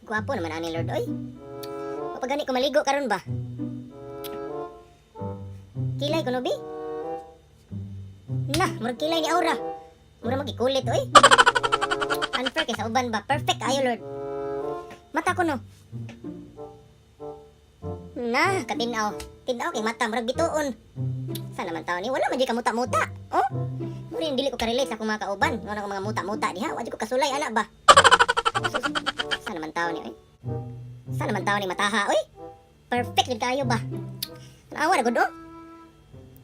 Gwapo naman ani Lord oy. Papagani ko maligo karon ba? Kilay ko no bi? Nah, murag kilay ni Aura. Mura magikulit oy. Unfair kay sa uban ba? Perfect ayo Lord. Mata ko no. Nah, katinaw. Tinaw kay mata murag bituon. Sa naman taon ni wala man di ka muta-muta. Oh? Mura yung dili ko ka-relate sa akong mga kauban. Wala ko mga muta-muta diha. Wa ko kasulay ana ba? Sa naman taon ni oy. Sa naman taon ni mataha oy. Perfect gid kayo ba? Naawa na gud oh.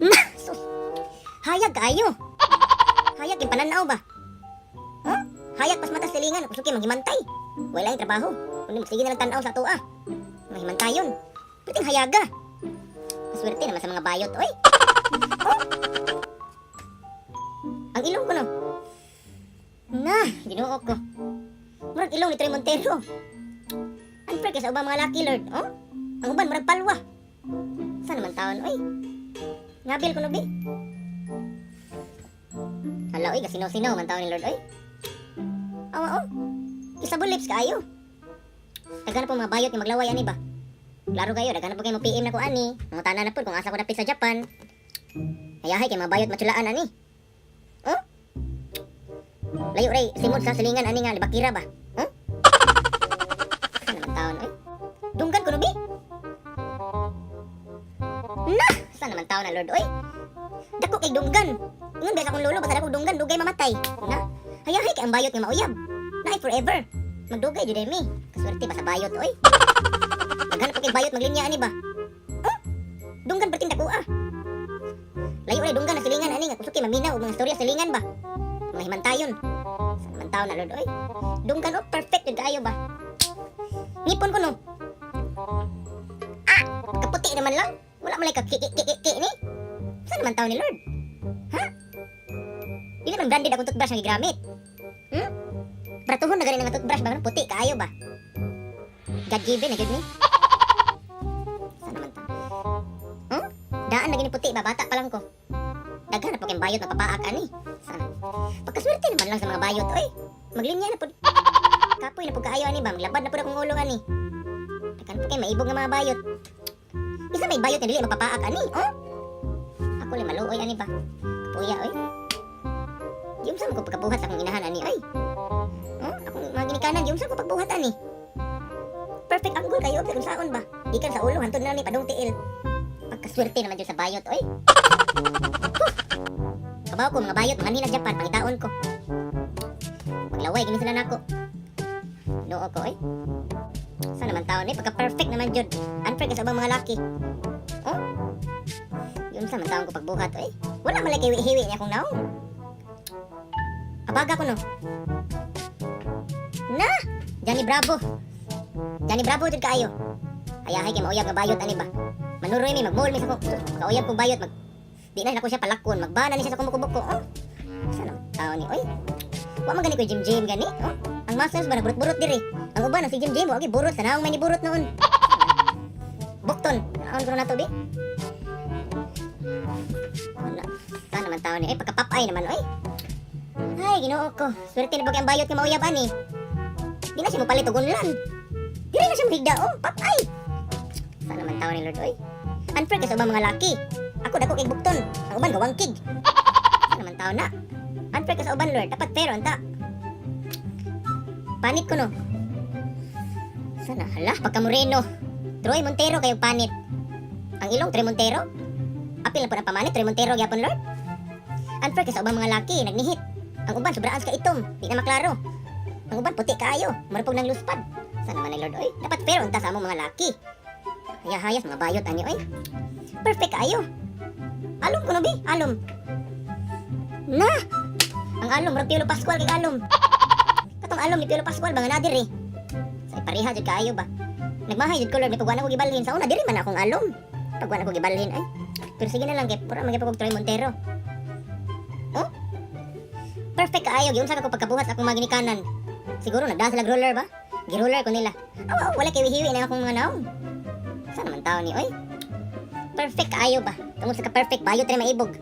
Nah, sus. Hayag kayo. Hayag yung pananaw ba? Huh? Hayag pas mata silingan. Kusuki maghimantay. Wala yung trabaho. Kundi magsige na lang tanaw sa tuwa. Mahimantayon. Puting hayaga. Maswerte naman sa mga bayot, oy. Oh. Ang ilong ko no. Nah, ginoo ko. Murag ilong ni Trey Montero. Unfair kay sa ubang mga lucky lord, oh? Ang uban murag palwa. Sa naman taon, oy. Ngabil ko no, bi. Hala, oy, kasino-sino man taon ni Lord, oy. Awa, oh. Isabol lips kaayo. Daghan na po mga bayot nga maglaway ani ba? Klaro kayo, daghan na po kayo mag-PM na ko ani. Mga tanan na po kung asa ko dapit sa Japan. Hayahay kay mga bayot matsulaan ani. Oh? Layo ray, simod sa silingan ani nga libakira ba? Oh? Ano naman taon, oy? Dunggan ko no, bi? Nah! Saan naman taon na Lord, oy? Dako kay dunggan. Ingon ba sa akong lolo, basta dako dunggan, dugay mamatay. Na? Hayahay kay ang bayot nga mauyab. Na forever. Magdugay jud mi. Kaswerte ba sa bayot, oy? Maghanap ko kay bayot maglinya ani ba? Oh? Dunggan berting dako ah. Layo ray dunggan na silingan ani nga kusuki maminaw og mga istorya sa silingan ba? Mga himantayon. Saan naman taon na Lord, oy? Dunggan oh, perfect jud kayo ba? Ngipon ko no. Ah, kaputi naman lang. Wala man like kiki ni. Saan naman taon ni Lord? Ha? Di naman branded akong toothbrush ang gigamit. Pratuhon na ganin nga toothbrush ba? Puti kaayo ba? God given na jud ni. Saan naman ta? Daan na gini puti ba? Bata pa lang ko. Daghan na po kayong bayot mapapaak ani. Sana. Pagkaswerte naman lang sa mga bayot, oy. Maglinya na po. Kapoy na po kaayo ani ba? Maglabad na po akong ulo ani. Daghan po kayo maibog nga mga bayot. Isa may bayot na dili mapapaak ani, oh? Ako li maluoy ani ba? Kapuya oy. Di unsa ko pagkabuhat sa akong inahan ani, oy. Oh, akong mga ginikanan di unsa ko pagbuhat ani. Perfect angle kayo kung saon ba? Ikan sa ulo hantod na ni padung tiil. Pagkaswerte naman jud sa bayot, oy. Kabaw ko mga bayot mga ninas Japan pangitaon ko. Maglaway gini sila nako. Noo ko, oy. Saan naman taon eh? Pagka-perfect naman jud. Unfair ka sa ibang mga laki. Oh? Yun sa man taon ko pagbuhat, eh. Wala malay kay hiwi niya kung naong. Abaga ko no. Na! Johnny Bravo. Johnny Bravo jud kaayo. Hayahay kay mauyab nga bayot ani ba? Manuroy mi magmol mi sa kong kauyab kong bayot mag di na ko siya palakon, magbana ni siya sa kumukubo ko. Oh? Saan naman taon ni, oy? Wa man gani ko Jim gani, oh? Ang muscles ba naburot-burot diri. Ang uban ang si Jim wagi burot sa naong may ni burot noon. Bukton, naon ko na to di. Wala. Saan naman taon ni? Ay pagkapapay naman oy. Ay Ginoo ko. Swerte na bagay ang bayot nga mauyab ani. Di na siya mopalit og unlan. Dili na siya mahigda oh, papay. Saan naman taon ni Lord oy? Unfair ka sa ubang mga laki. Ako dako kay bukton. Ang uban gawangkig. Saan naman taon na? Unfair ka sa uban Lord. Dapat pero anta. Panit ko no. Sana hala pagka Moreno. Troy Montero kayo panit. Ang ilong Troy Montero. Apil na po ng pamanit Troy Montero gyapon Lord. Unfair ka sa ubang mga laki nagnihit. Ang uban sobraan ka itom. Di na maklaro. Ang uban puti kaayo. Marupog ng luspad. Sana man ni Lord oy. Dapat pero unta sa among mga laki. Hayas mga bayot ani oy. Perfect kaayo. Alom ko no bi. Alom. Na. Ang alom murag Piolo Pascual kay alom. Katong alom ni Piolo Pascual ba nga nadir eh. Say pareha jud kaayo ba. Nagmahay jud ko Lord ni pagwana ko gibalhin sa una diri man akong alom. Pagwana ko gibalhin ay. Pero sige na lang kay pura magipag Troy Montero. Oh? Perfect kaayo giunsa ka ko pagkabuhat sa akong mga ginikanan. Siguro nagdaan sila roller ba? Giroller ko nila. Oh, wala kay hiwi na akong mga naong. Saan naman tao ni oy? Perfect kaayo ba? Tungod sa ka perfect bayot ray maibog.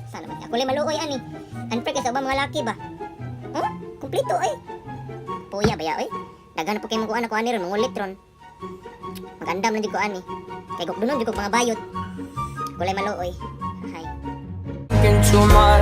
Saan naman ako li maluoy ani. Unfair kay sa ubang mga laki ba? Oh, kumplito ay. Puya ba ya oy? Daghan na po kayo magkuan ako ani ron, ngulit ron. Magandam na di ko ani. Kay gok dunon di ko mga bayot. Kulay maluoy. Hay. Into my